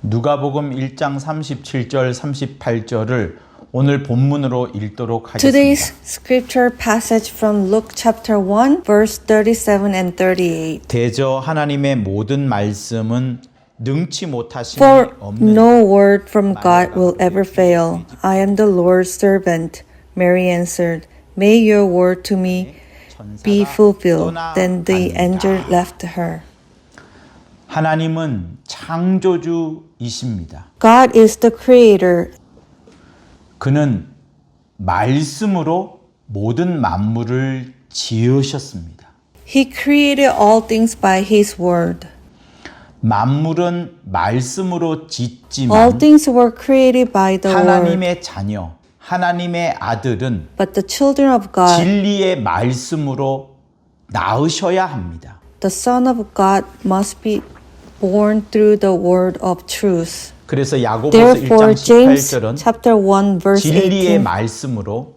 누가복음 1장 37절 38절을 오늘 본문으로 읽도록 Today's 하겠습니다. scripture passage from Luke chapter 1 verse 37 and 38. 대저 하나님의 모든 말씀은 능치 못하심이 For 없는 no word from God will ever fail. I am the Lord's servant. Mary answered, May your word to me be fulfilled. Then the angel left her. 하나님은 창조주이십니다. God is the creator. 그는 말씀으로 모든 만물을 지으셨습니다. He created all things by his word. 만물은 말씀으로 All 짓지만 things were created by the word. 하나님의 자녀, 하나님의 아들은 But the children of God, 진리의 말씀으로 낳으셔야 합니다. the Son of God must be born through the word of truth. 그래서 야고보서 Therefore, 1장 James 18절은 chapter 1 verse 진리의 18 말씀으로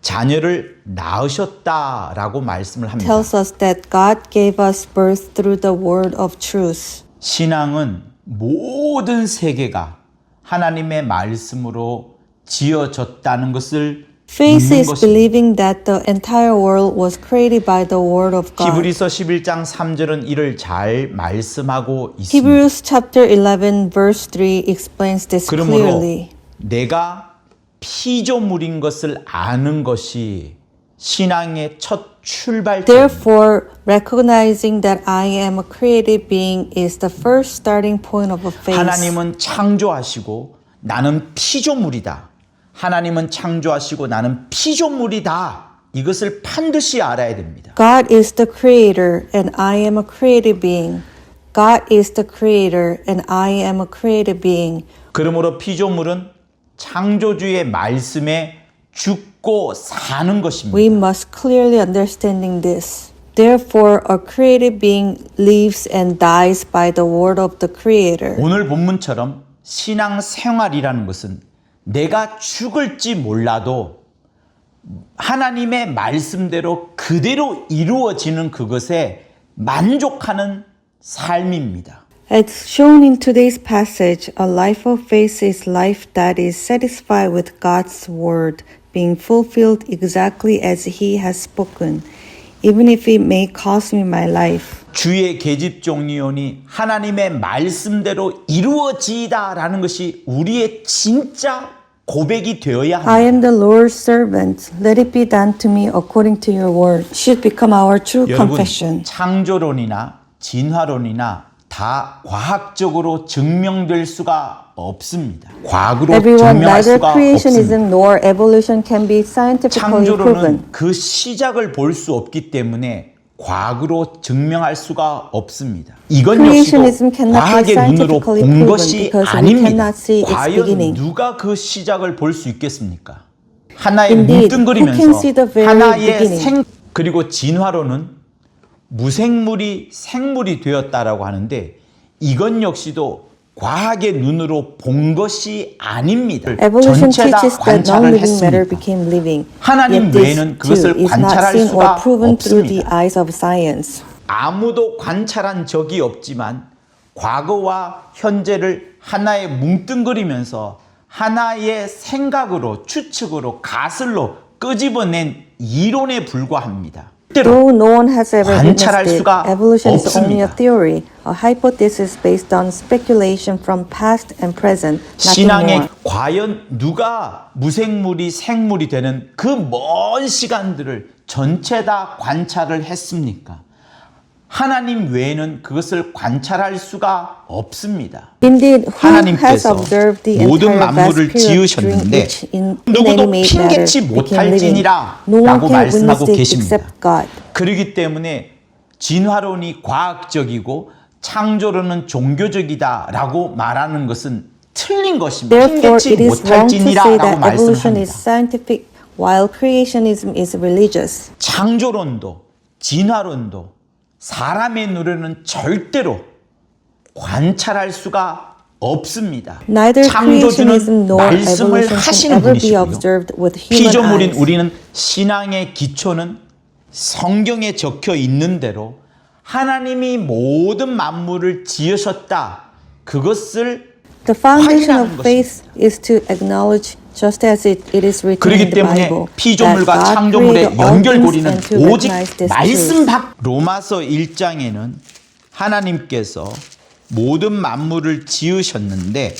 자녀를 낳으셨다라고 말씀을 합니다. tells us that God gave us birth through the word of truth. 신앙은 모든 세계가 하나님의 말씀으로 지어졌다는 것을 Faith 믿는 is 것입니다. believing that the entire world was created by the word of God. 히브리서 11장 3절은 이를 잘 말씀하고 있습니다. Hebrews chapter 11 verse 3 explains this 그러므로 clearly. 내가 피조물인 것을 아는 것이 신앙의 첫 출발점입니다. Therefore, recognizing that I am a created being is the first starting point of a faith. 하나님은 창조하시고 나는 피조물이다. 하나님은 창조하시고 나는 피조물이다. 이것을 반드시 알아야 됩니다. God is the creator and I am a created being. God is the creator and I am a created being. 그러므로 피조물은 창조주의 말씀에 죽고 사는 것입니다. We must clearly understanding this. Therefore, a created being lives and dies by the word of the creator. 오늘 본문처럼 신앙 생활이라는 것은 내가 죽을지 몰라도 하나님의 말씀대로 그대로 이루어지는 그것에 만족하는 삶입니다. As shown in today's passage, a life of faith is life that is satisfied with God's word being fulfilled exactly as He has spoken, even if it may cost me my life. 주의 계집종이오니 하나님의 말씀대로 이루어지이다라는 것이 우리의 진짜 고백이 되어야 I 합니다. am the Lord's servant. Let it be done to me according to your word. Should become our true 여러분, confession. 창조론이나 진화론이나 다 과학적으로 증명될 수가 없습니다. 과학으로 Everyone, 증명할 neither 수가 creationism 없습니다. nor evolution can be scientifically proven. 창조론은 그 시작을 볼 수 없기 때문에 과학으로 증명할 수가 없습니다. 이건 역시도 Creationism cannot be 과학의 눈으로 scientifically 본 proven 것이 because we 아닙니다. cannot see its 과연 beginning. 누가 그 시작을 볼 수 있겠습니까? 하나의 Indeed, who can 뭉뚱그리면서 see the very 하나의 beginning? 그리고 진화론은 무생물이 생물이 되었다라고 하는데 이건 역시도 과학의 눈으로 본 것이 아닙니다. Evolution 전체 다 teaches that 관찰을 non-living matter 했습니다. became living. 하나님 Yet this 외에는 too 그것을 is not 관찰할 seen or 수가 proven through the 없습니다. eyes of science. 아무도 관찰한 적이 없지만 과거와 현재를 하나의 뭉뚱그리면서 하나의 생각으로 추측으로 가설로 끄집어낸 이론에 불과합니다. Though no one has ever 관찰할 witnessed it, 수가 evolution is only a 없습니다. theory, a hypothesis based on speculation from past and present, nothing 신앙에 more. 과연 누가 무생물이 생물이 되는 그 먼 시간들을 전체 다 관찰을 했습니까? 하나님 외에는 그것을 관찰할 수가 없습니다. Indeed, who has 하나님께서 observed the 모든 entire vast 만물을 period during 지으셨는데 which 누구도 inanimate matter 핑계치 became living? 못할지니라 No one 라고 can witness 말씀하고 it 계십니다. except God. 그렇기 때문에 진화론이 과학적이고 창조론은 종교적이다 라고 말하는 것은 틀린 것입니다. Therefore, 핑계치 it is wrong to 못할지니라 say 라고 that evolution is 말씀합니다. scientific while creationism is religious. 창조론도 진화론도 사람의 눈에는 절대로 관찰할 수가 없습니다. Neither creationism 창조주는 nor 말씀을 evolution can 하시는 ever be 분이시고요. observed with human 피조물인 eyes. 우리는 신앙의 기초는 성경에 적혀 있는 대로 하나님이 모든 만물을 지으셨다. 그것을 The foundation 확인하는 of faith is to acknowledge, just as it is written in 그렇기 the 때문에 Bible, 피조물과 that God 창조물의 created all 연결고리는 things and to 오직 recognize this 말씀 truth. 밖. 로마서 1장에는 하나님께서 모든 만물을 지으셨는데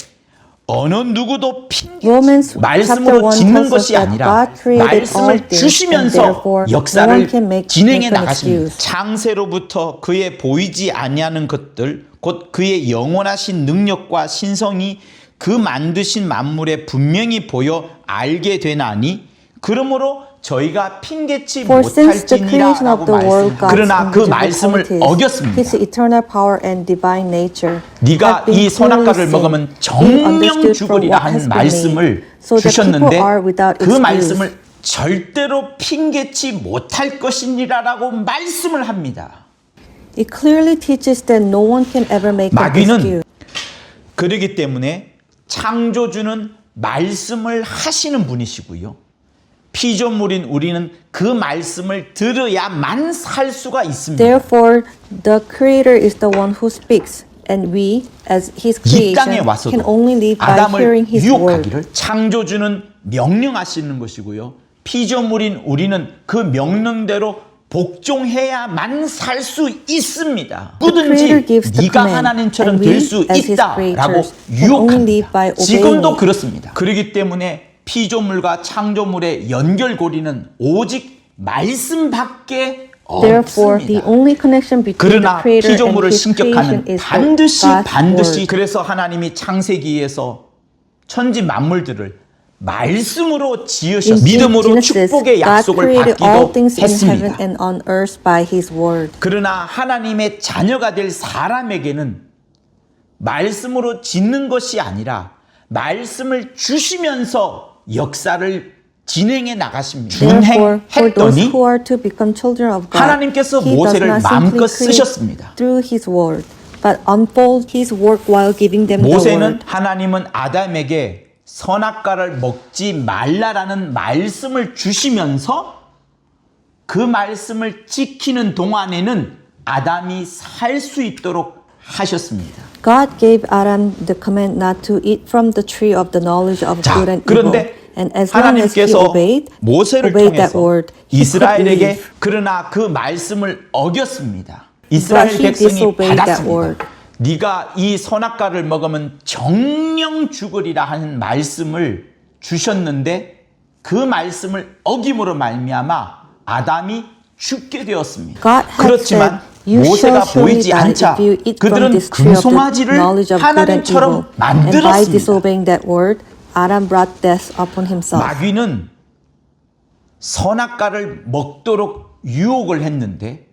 어느 누구도 Romans 말씀으로 chapter 1 짓는 tells us 것이 that 아니라 God created all 말씀을 things, and 주시면서 therefore no one 역사를 can make 진행해 an 나가십니다. excuse. 창세로부터 그의 보이지 아니하는 것들 곧 그의 영원하신 능력과 신성이 그 만드신 만물에 분명히 보여 알게 되나니 그러므로 저희가 핑계치 For since the creation of 못할지니라라고 the world, 말씀. God's 그러나 그 invisible 말씀을 qualities, 어겼습니다. His eternal power and divine nature, 네가 have been 이 선악과를 clearly 먹으면 seen, being 정령 understood from 죽으리라 what has 한 been 말씀을 made, so that 주셨는데 people are without 그 excuse. 말씀을 절대로 핑계치 못할 것이니라라고 말씀을 합니다. It clearly teaches that no one can ever make an 마귀는 excuse. 그러기 때문에 창조주는 말씀을 하시는 분이시고요. 피조물인 우리는 그 말씀을 들어야만 살 수가 있습니다. Therefore, the Creator is the one who speaks, and we, as His 이 땅에 creation, 와서도 can only live by hearing 아담을 His word. 유혹하기를 창조주는 명령하시는 것이고요. 피조물인 우리는 그 명령대로 복종해야만 살 수 있습니다. Creator 누구든지 gives the 네가 command, 하나님처럼 and 될 we, 수 as His 있다라고 creatures, can only live by 유혹합니다. obeying 지금도 it. 그렇습니다. 그렇기 때문에 피조물과 창조물의 연결고리는 오직 말씀밖에 Therefore, the 없습니다. only connection between the 그러나 Creator and 피조물을 His creation 신격하는 is 반드시 God's word. 그래서 하나님이 창세기에서 천지 만물들을 말씀으로 지으셨습니다. In 믿음으로 Genesis, 축복의 God 약속을 created all 받기도 things in heaven 했습니다. and on earth by His word. 그러나 하나님의 자녀가 될 사람에게는 말씀으로 짓는 것이 아니라 말씀을 주시면서 역사를 진행해 나가십니다. Therefore, for those 준행했더니 who are to become children of God, 하나님께서 He does 모세를 not 마음껏 simply 쓰셨습니다. create through His word, but unfold His work while giving them the 모세는 word. 하나님은 아담에게 선악과를 먹지 말라라는 말씀을 주시면서 그 말씀을 지키는 동안에는 아담이 살 수 있도록 하셨습니다. God gave Adam the command not to eat from the tree of the knowledge of 자, good and evil. 그런데 And as long as he 하나님께서 obeyed 모세를 that 통해서 word, he could 이스라엘에게 live. 그러나 그 말씀을 어겼습니다. 이스라엘 But he 백성이 disobeyed that 받았습니다. word. 네가 이 선악과를 먹으면 정령 죽으리라 하는 말씀을 주셨는데 그 말씀을 어김으로 말미암아 아담이 죽게 되었습니다. God had 그렇지만 said, "You 모세가 shall surely 보이지 die 않자 if you eat from 그들은 this tree of the 금송아지를 knowledge of good and 하나님처럼 evil." And by 만들었습니다. disobeying that word, Adam brought death upon himself. 마귀는 선악과를 먹도록 유혹을 했는데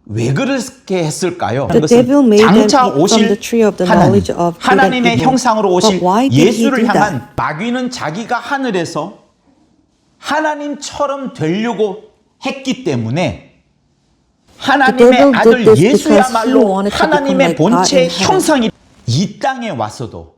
왜 그렇게 했을까요? The devil made them 장차 eat from 오실 the tree of the 하나님, knowledge of good and 하나님의 evil. 형상으로 오실 But why did he 예수를 do 향한 that? 마귀는 자기가 하늘에서 하나님처럼 되려고 했기 때문에 하나님의 devil 아들 did this because he 예수야말로 wanted to 하나님의 become like God 본체 in heaven. 형상이 이 땅에 와서도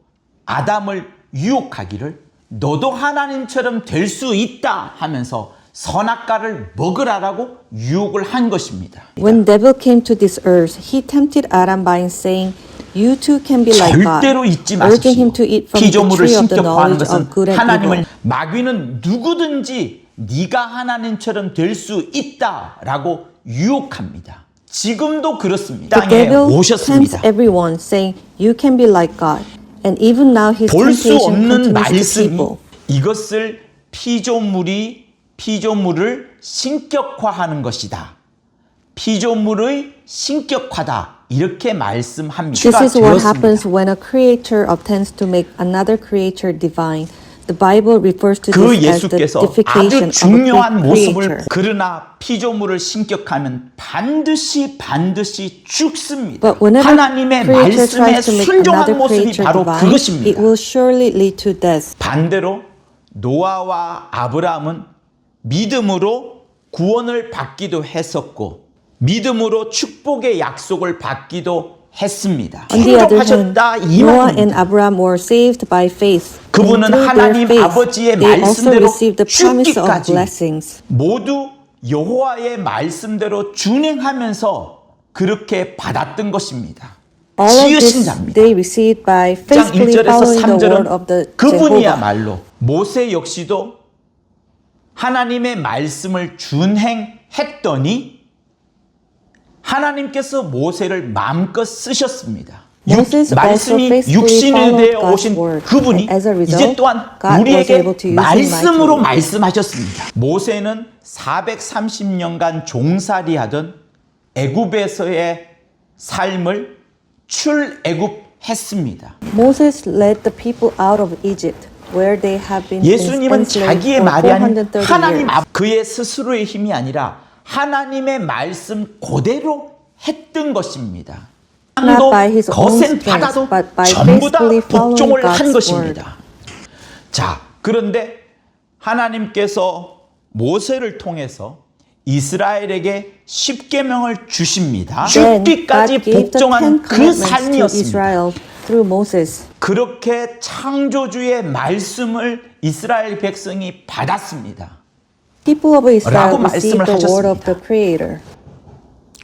아담을 유혹하기를 너도 하나님처럼 될 수 있다 하면서 선악과를 먹으라라고 유혹을 한 것입니다. When devil came to this earth, he tempted Adam by saying, "You too can be like God," 절대로 잊지 urging 마십시오. him to eat from the 피조물을 tree of the 신격화하는 knowledge 것은 of good and 하나님을 evil. 마귀는 누구든지 네가 하나님처럼 될 수 있다라고 유혹합니다. 지금도 그렇습니다. The 땅에 devil tempts 오셨습니다. everyone, saying, "You can be like God," and even now his 볼 수 temptation 없는 continues to 말씀이 people. 이것을 피조물을 신격화하는 것이다. 피조물의 신격화다. 이렇게 말씀합니다. This is what happens when a creator attempts to make another creature divine. The Bible refers to 그 this as the 예수께서 deification 아주 of a 중요한 모습을 creator. 그러나 피조물을 신격하면 반드시 죽습니다. But whenever 하나님의 creature 말씀에 tries to make 순종한 another 모습이 creature 바로 divine, it 그것입니다. will surely lead to death. 반대로 노아와 아브라함은 믿음으로 구원을 받기도 했었고 믿음으로 축복의 약속을 받기도 했습니다. On the other hand, 충족하셨다 이 Noah and 말입니다. Abraham were saved by faith. 그분은 And through 하나님 their faith, 아버지의 they also 말씀대로 received the promise of 죽기까지 blessings. 모두 여호와의 말씀대로 준행하면서 그렇게 받았던 것입니다. All of 지으신 this 자입니다. they received by 1장 faithfully 1절에서 following the word 3절은 of the Jehovah. 그분이야말로 모세 역시도 하나님의 말씀을 준행했더니 하나님께서 모세를 마음껏 쓰셨습니다. Moses also 말씀이 faithfully 육신이 followed 되어 God's 오신 word. 그분이 As a result, 이제 또한 God was 우리에게 able to use him 말씀으로 mightily. 말씀하셨습니다. 모세는 430년간 종살이하던 애굽에서의 삶을 출애굽했습니다. Moses led the people out of Egypt, where they have been 예수님은 enslaved 자기의 for 말이 아닌 430 하나님 years. 그의 스스로의 힘이 아니라 하나님의 말씀 그대로 했던 것입니다. Not 땅도 by his own 거센 strength, 바다도 but by 전부 다 faithfully following 복종을 한 God's 것입니다. 자, 그런데 하나님께서 모세를 통해서 이스라엘에게 십계명을 주십니다. Then 죽기까지 God gave the 복종하는 Ten 그 Commandments to 삶이었습니다. Israel through Moses. 그렇게 창조주의 말씀을 이스라엘 백성이 받았습니다. People of Israel 라고 말씀을 received the word of 하셨습니다. the Creator.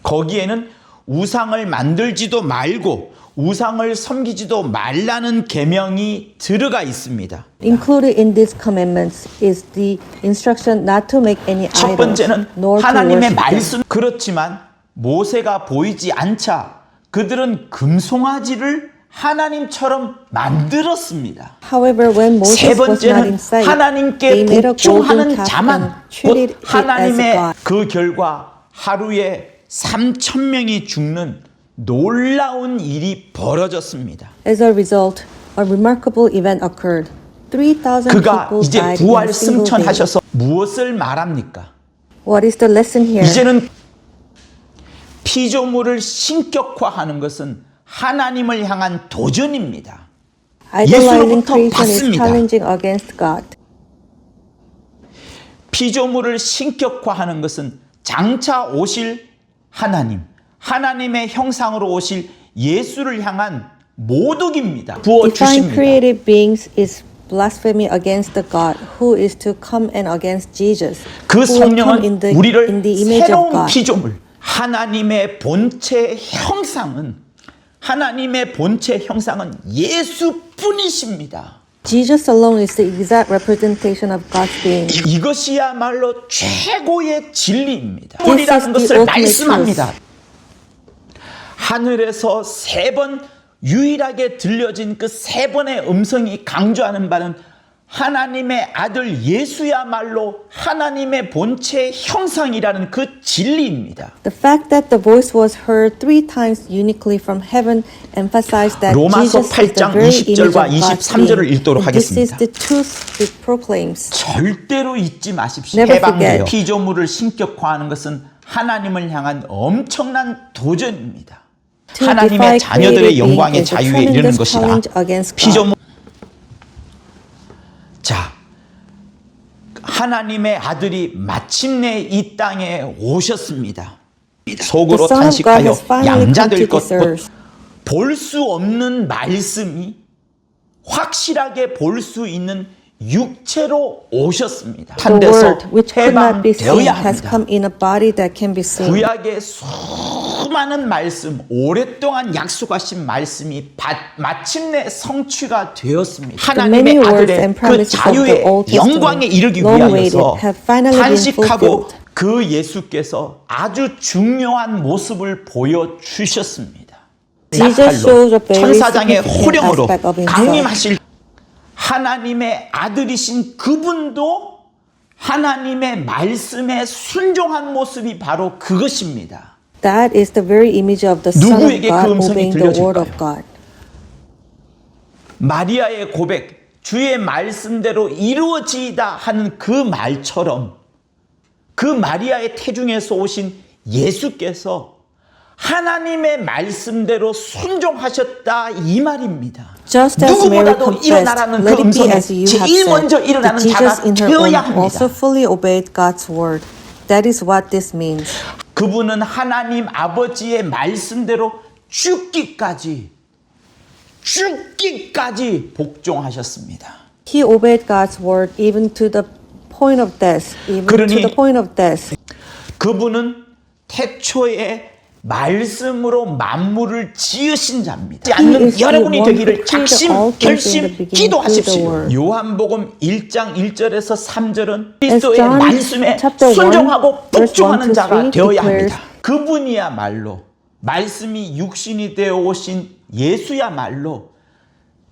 거기에는 우상을 만들지도 말고 우상을 섬기지도 말라는 계명이 들어가 있습니다. Included in these commandments is the instruction not to make any 첫 idols, 번째는 nor to 하나님의 worship them. 말씀. 그렇지만 모세가 보이지 않자 그들은 금송아지를 하나님처럼 만들었습니다. However, when 세 Moses was not in 번째는 sight, 하나님께 they made a golden 복종하는 calf and 자만 treated 곧 it as a 하나님의 god. 그 결과 하루에 3,000명이 죽는 놀라운 일이 벌어졌습니다. As a result, a remarkable event occurred. 3,000 그가 people 이제 died in 부활 a single day. 승천하셔서 무엇을 말합니까? What is the lesson here? 이제는 피조물을 신격화하는 것은 하나님을 향한 도전입니다. Idolizing 예수로부터 creation is 받습니다. challenging against God. 피조물을 신격화하는 것은 장차 오실 하나님, 하나님의 형상으로 오실 예수를 향한 모독입니다. 부어 Defying 주십니다. created beings is blasphemy against the God who is to come and against Jesus, 그 who will come 성령은 in the 우리를 image of 새로운 God. 피조물, 하나님의 본체 형상은 하나님의 본체 형상은 예수뿐이십니다. Jesus alone is the exact representation of God's being. 이것이야말로 최고의 진리입니다. This is 우리라는 the 것을 ultimate 말씀합니다. 하늘에서 3번 유일하게 들려진 그 3번의 음성이 강조하는 바는 하나님의 아들 예수야말로 하나님의 본체 형상이라는 그 진리입니다. The fact that the voice was heard 3 times uniquely from heaven emphasized that 로마서 Jesus is the 8장 very image 20절과 of God's 23절을 being. 읽도록 And this is 하겠습니다. the truth it proclaims. 절대로 잊지 마십시오. Never 해방돼요. forget. 피조물을 신격화하는 것은 하나님을 향한 엄청난 도전입니다. To 하나님의 defy 자녀들의 created 영광의 being is a 자유에 이르는 tremendous 것이라. challenge against God. 피조물 자, 하나님의 아들이 마침내 이 땅에 오셨습니다. 속으로 The Son of God 탄식하여 has finally 양자 come 될 to this 것. earth. 볼 수 없는 말씀이 확실하게 볼 수 있는 육체로 오셨습니다. The 한 데서 word which could not be seen 해방되어야 has 합니다. come in a body that can be seen. 구약의 수많은 말씀, 오랫동안 약속하신 말씀이 마침내 성취가 되었습니다. The many 하나님의 words 아들의 and 그 promises of 자유의 the Old 영광에 Testament, 이르기 long 위하여서 awaited, have finally been 탄식하고 fulfilled. 그 예수께서 아주 중요한 모습을 보여주셨습니다. Jesus shows a very 천사장의 significant 호령으로 aspect of himself. 강림하실 하나님의 아들이신 그분도 하나님의 말씀에 순종한 모습이 바로 그것입니다. That is the very image of the Son of 누구에게 그 God 음성이 obeying the word of 들려질까요? God. 마리아의 고백, 주의 말씀대로 이루어지이다 하는 그 말처럼 그 마리아의 태중에서 오신 예수께서 하나님의 말씀대로 순종하셨다 이 말입니다. Just as Mary 누구보다도 confessed, 일어나라는 그 let it be 음성에 as you have 제일 said, 먼저 that 일어나는 Jesus 자가 in her own 되어야 합니다. also fully obeyed God's word. That is what this means. 그분은 하나님 아버지의 말씀대로 죽기까지 복종하셨습니다. He obeyed God's word even to the point of death. Even 그러니 to the point of death. 그분은 태초에 말씀으로 만물을 지으신 자입니다. He 않는 is the 여러분이 one 되기를 who created 작심, all things in the 결심, beginning through the 기도하십시오. word. 요한복음 1장 1절에서 3절은 As 그리스도의 John 말씀에 chapter 1, 순종하고 verse 1 복종하는 to 자가 3 되어야 declares, 합니다. 그분이야말로 말씀이 육신이 되어 오신 예수야말로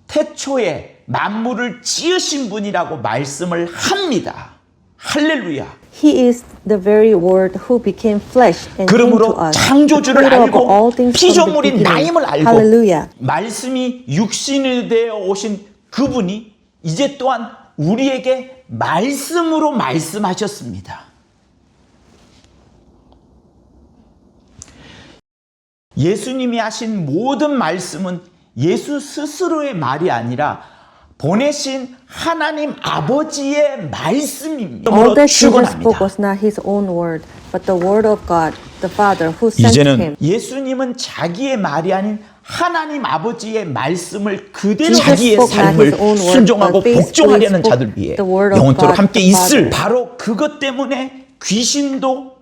태초에 만물을 지으신 분이라고 말씀을 합니다. 할렐루야. He is the very word who became flesh and came to 그러므로 us. The 창조주를 creator of all 알고 things from the 피조물인 beginning. 나임을 알고 Hallelujah. 말씀이 육신이 되어 오신 그분이 이제 또한 우리에게 말씀으로 말씀하셨습니다. 예수님이 하신 모든 말씀은 예수 스스로의 말이 아니라 보내신 하나님 아버지의 말씀입니다. All that Jesus spoke 축원합니다. was not his own word, but the word of God, the Father, who sent 이제는 him. 예수님은 자기의 말이 아닌 하나님 아버지의 말씀을 그대로 Jesus 자기의 spoke not 삶을 his own word, 순종하고 but faithfully 복종하려는 spoke 자들 위해 the word of 영원토록 God, 함께 the 있을 Father. 바로 그것 때문에 귀신도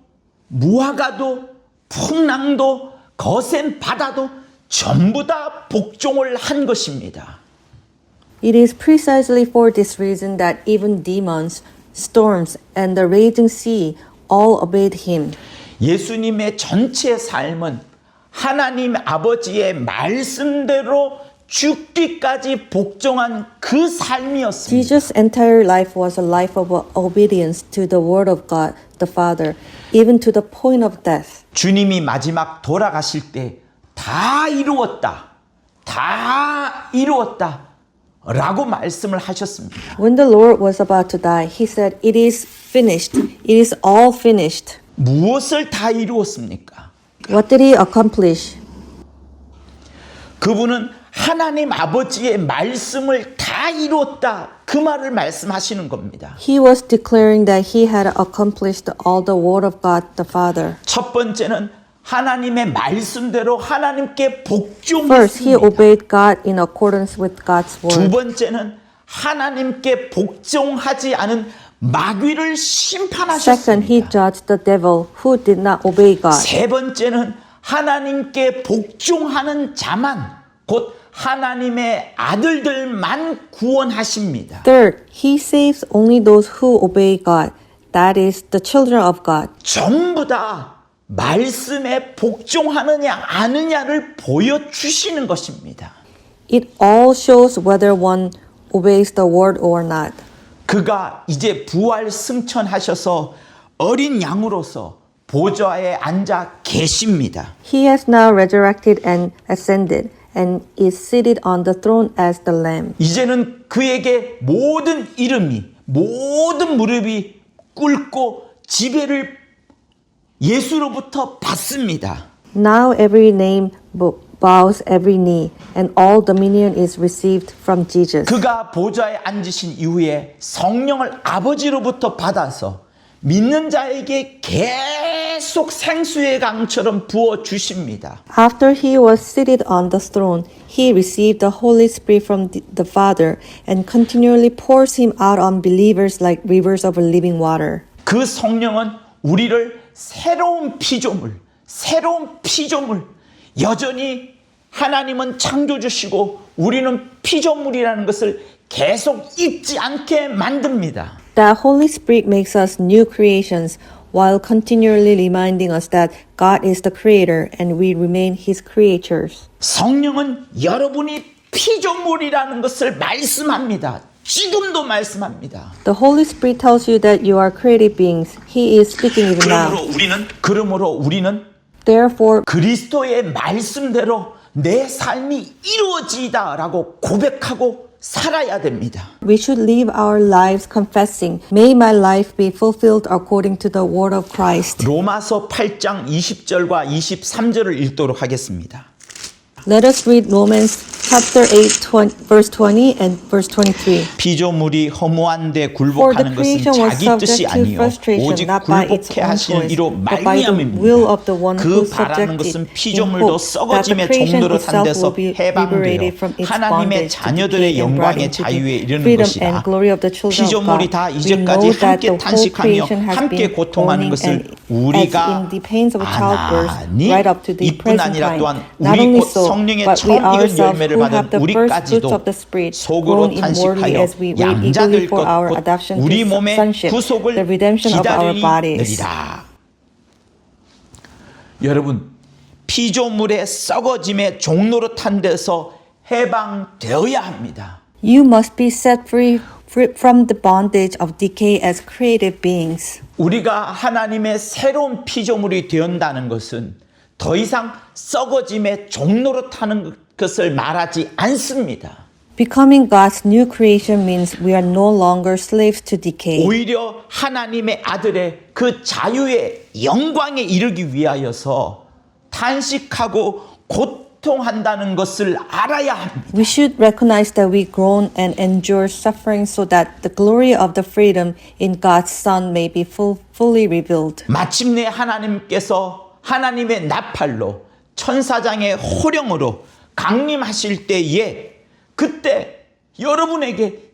무화과도 풍랑도 거센 바다도 전부 다 복종을 한 것입니다. It is precisely for this reason that even demons, storms, and the raging sea all obeyed him. 예수님의 전체 삶은 하나님 아버지의 말씀대로 죽기까지 복종한 그 삶이었습니다. Jesus' entire life was a life of obedience to the word of God, the Father, even to the point of death. 주님이 마지막 돌아가실 때 다 이루었다. 다 이루었다. 라고 말씀을 하셨습니다. When the Lord was about to die, he said, "It is finished. It is all finished." 무엇을 다 이루었습니까? What did he accomplish? 그분은 하나님 아버지의 말씀을 다 이루었다. 그 말을 말씀하시는 겁니다. He was declaring that he had accomplished all the word of God, the Father. 첫 번째는 하나님의 말씀대로 하나님께 First, he 복종했습니다. obeyed God in accordance with God's 두 word. 번째는 하나님께 복종하지 않은 마귀를 Second, 심판하셨습니다. he judged the devil who did not obey God. 세 번째는 하나님께 복종하는 자만 곧 하나님의 아들들만 구원하십니다. Third, he saves only those who obey God. That is the children of God. 전부 다 말씀에 복종하느냐 아느냐를 보여주시는 것입니다. It all shows whether one obeys the word or not. 그가 이제 부활 승천하셔서 어린 양으로서 보좌에 앉아 계십니다. He has now resurrected and ascended and is seated on the throne as the Lamb. 이제는 그에게 모든 이름이 모든 무릎이 꿇고 지배를 예수로부터 받습니다. Now every name bows every knee, and all dominion is received from Jesus. 그가 보좌에 앉으신 이후에 성령을 아버지로부터 받아서 믿는 자에게 계속 생수의 강처럼 부어 주십니다. After he was seated on the throne, he received the Holy Spirit from the Father and continually pours him out on believers like rivers of living water. 그 성령은 우리를 새로운 피조물, 여전히 하나님은 창조주시고 우리는 피조물이라는 것을 계속 잊지 않게 만듭니다. That Holy Spirit makes us new creations while continually reminding us that God is the creator and we remain his creatures. 성령은 여러분이 피조물이라는 것을 말씀합니다. 지금도 말씀합니다. The Holy Spirit tells you that you are created beings. He is speaking even now. 그러므로 우리는 Therefore, 그리스도의 말씀대로 내 삶이 이루어지다라고 고백하고 살아야 됩니다. we should live our lives confessing, "May my life be fulfilled according to the word of Christ." 로마서 8장 20절과 23절을 읽도록 하겠습니다. Let us read Romans chapter 8, verse 20 and verse 23. 피조물이 허무한데 For the 굴복하는 것은 creation was 자기 뜻이 subject to 아니요 frustration, 오직 not by its 굴복해 own 하시는 choice, 이로 but by the will of the one 말미암입니다. who 그 바라는 것은 subjected in 피조물도 hope that the 썩어짐의 creation 종노릇 한 itself 데서 will be 해방되어 liberated from its 하나님의 bondage to 자녀들의 decay and brought 영광의 into 자유에 the 이르는 freedom 것이다. and glory of the children of 피조물이 God. 다 We 이제까지 know that 함께 the whole 탄식하며 creation has 함께 been 고통하는 groaning 것을 and as 우리가 in the pains of childbirth 아나니 right up to the 이뿐 present 아니라 time. 또한 Not 우리 only 곧 so, 성령의 but we 처음 익은 ourselves 열매를 who have 받은 the first fruits 우리까지도 of the Spirit 속으로 grown inwardly 탄식하여 as we wait 양자 eagerly 될 for 것 our 곧 adoption 우리 to 몸의 sonship, 구속을 the redemption of our bodies. 기다리느니라. 여러분 피조물의 썩어짐의 종로로 탄 데서 해방되어야 합니다. You must be set free from the bondage of decay as creative beings. 우리가 하나님의 새로운 피조물이 되었다는 것은 더 이상 썩어짐의 종로로 타는 것을 말하지 않습니다. Becoming God's new creation means we are no longer slaves to decay. 오히려 하나님의 아들의 그 자유의 영광에 이르기 위하여서 탄식하고 고통한다는 것을 알아야 합니다. We should recognize that we groan and endure suffering so that the glory of the freedom in God's Son may be fully revealed. 마침내 하나님께서 하나님의 나팔로 천사장의 호령으로 강림하실 때에 그때 여러분에게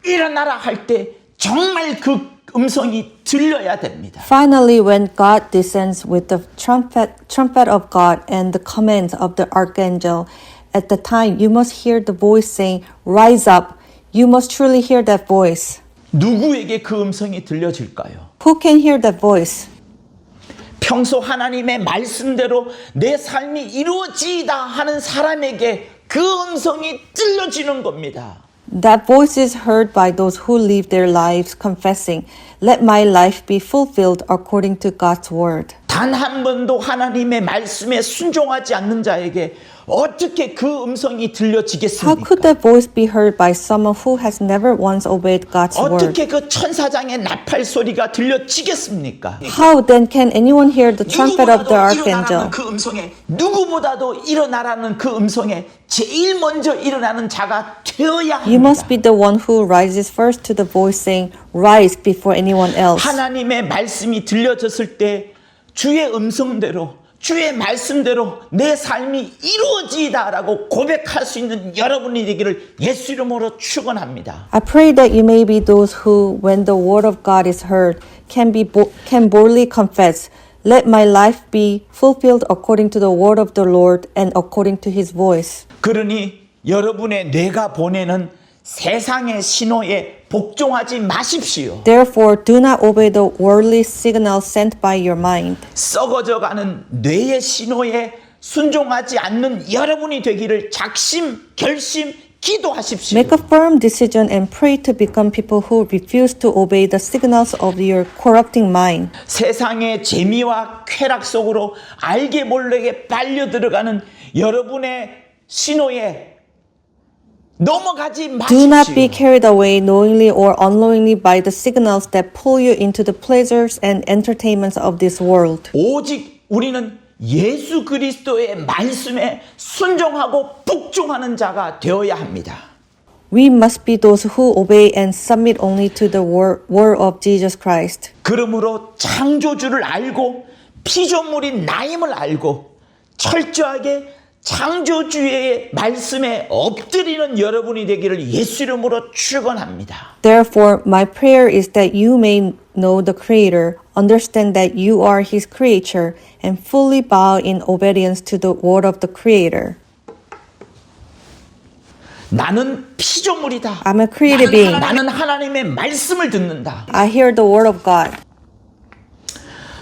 일어나라 할 때 정말 그 음성이 들려야 됩니다. Finally, when God descends with the trumpet of God and the command of the archangel, at the time you must hear the voice saying, "Rise up." You must truly hear that voice. 누구에게 그 음성이 들려질까요? Who can hear that voice? 평소 하나님의 말씀대로 내 삶이 이루어지이다 하는 사람에게 그 음성이 들려지는 겁니다. That voice is heard by those who live their lives confessing, "Let my life be fulfilled according to God's word." 단 한 번도 하나님의 말씀에 순종하지 않는 자에게 어떻게 그 음성이 How 들려지겠습니까? could that voice be heard by someone who has never once obeyed God's word? 어떻게 그 천사장의 나팔 소리가 들려지겠습니까? How then can anyone hear the trumpet of the archangel? 일어나라는 그 음성에 누구보다도 일어나라는 그 음성에 제일 먼저 일어나는 자가 되어야 You must 합니다. be the one who rises first to the voice saying, "Rise," before anyone else. 하나님의 말씀이 들려졌을 때 주의 음성대로 주의 말씀대로 내 삶이 이루어지다라고 고백할 수 있는 여러분이 되기를 예수 이름으로 축원합니다. I pray that you may be those who, when the word of God is heard, can boldly confess, "Let my life be fulfilled according to the word of the Lord and according to his voice." 그러니 여러분의 뇌가 보내는 세상의 신호에 복종하지 마십시오. Therefore, do not obey the worldly signal sent by your mind. 썩어져가는 뇌의 신호에 순종하지 않는 여러분이 되기를 결심, 기도하십시오. Make a firm decision and pray to become people who refuse to obey the signals of your corrupting mind. 세상의 재미와 쾌락 속으로 알게 모르게 빨려 들어가는 여러분의 신호에 넘어가지 Do not be 마십시오. carried away knowingly or unknowingly by the signals that pull you into the pleasures and entertainments of this world. 오직 우리는 예수 그리스도의 말씀에 순종하고 복종하는 자가 되어야 합니다. We must be those who obey and submit only to the word of Jesus Christ. 그러므로 창조주를 알고 피조물인 나임을 알고 철저하게 창조주의 말씀에 엎드리는 여러분이 되기를 예수 이름으로 축원합니다. Therefore, my prayer is that you may know the Creator, understand that you are His creature, and fully bow in obedience to the word of the Creator. 나는 피조물이다. I'm a created being. 나는 하나님의 말씀을 듣는다. I hear the word of God.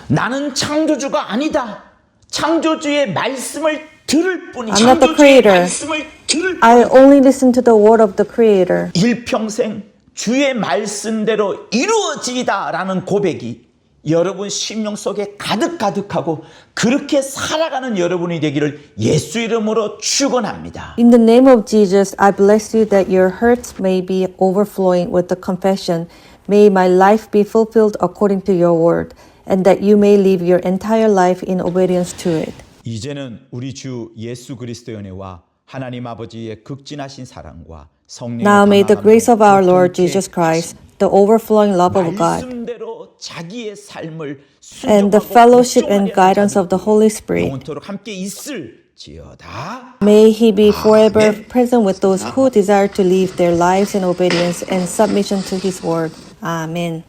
나는 창조주가 아니다. 창조주의 말씀을 들을 뿐이다. I'm not the 창조주의 creator. 말씀을 들을 I only listen to the word of the Creator. 일평생 주의 말씀대로 이루어지다라는 고백이 여러분 심령 속에 가득하고 그렇게 살아가는 여러분이 되기를 예수 이름으로 축원합니다. In the name of Jesus, I bless you that your hearts may be overflowing with the confession. May my life be fulfilled according to your word, and that you may live your entire life in obedience to it. 이제는 우리 주 예수 그리스도의 은혜와 하나님 아버지의 극진하신 사랑과 성령의 Now may the 강함과 grace of our Lord 공통케 Jesus Christ, the overflowing love of God, 말씀대로 자기의 삶을 and the 순종하고 fellowship and 복종하려는 guidance of the Holy Spirit, 영원토록 함께 있을지어다. may He be forever present with those who desire to live their lives in obedience and submission to His word. Amen.